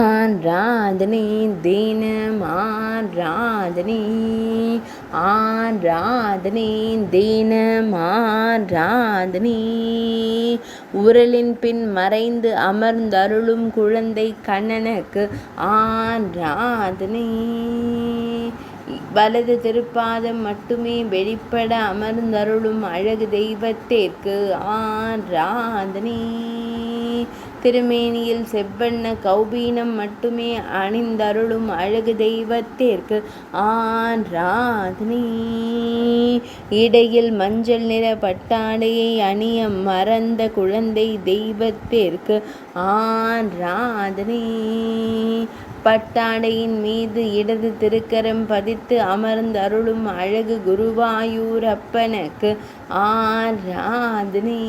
ஆராதனை தினம் ஆராதனை, ஆராதனை தினம் ஆராதனை. உரலின் பின் மறைந்து அமர்ந்தருளும் குழந்தை கண்ணனுக்கு ஆராதனை. வலது திருப்பாதம் மட்டுமே வெளிப்பட அமர்ந்தருளும் அழகு தெய்வத்திற்கு ஆராதனை. திருமேனியில் செவ்வண்ண கௌபீனம் மட்டுமே அணிந்தருளும் அழகு தெய்வத்திற்கு ஆராதனை. இடையில் மஞ்சள் நிற பட்டாடையை அணிய மறந்த குழந்தை தெய்வத்திற்கு ஆராதனை. பட்டாடையின் மீது இடது திருக்கரம் பதித்து அமர்ந்தருளும் அழகு குருவாயூரப்பனுக்கு ஆராதனை.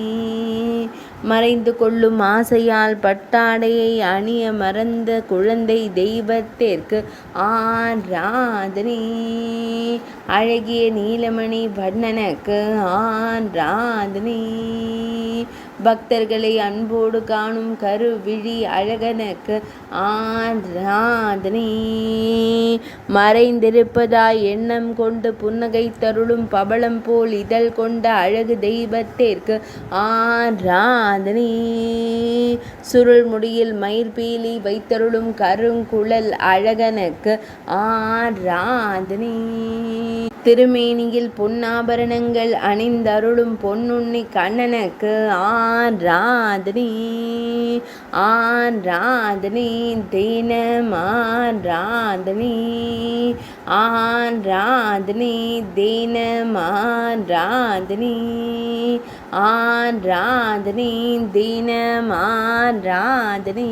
மறைந்து கொள்ளும் ஆசையால் பட்டாடையை அணிய மறந்த குழந்தை தெய்வத்திற்கு ஆராதனை. அழகிய நீலமணி வண்ணனுக்கு ஆராதனை. பக்தர்களை அன்போடு காணும் கருவிழி அழகனுக்கு ஆராதனை. மறைந்திருப்பதாய் எண்ணம் கொண்டு புன்னகை தருளும் பவளம் போல் இதழ் கொண்ட அழகு தெய்வத்திற்கு ஆராதனை. சுருள் முடியில் மயிர்பீலி வைத்தருளும் கருங்குழல் அழகனுக்கு ஆராதனை. திருமேனியில் பொன்னாபரணங்கள் அணிந்தருளும் பொன்னுண்ணி கண்ணனுக்கு ஆராதனை. ஆராதனை தினம் ஆராதனை, ஆராதனை தினம் ஆராதனை, ஆராதனை தினம் ஆராதனை.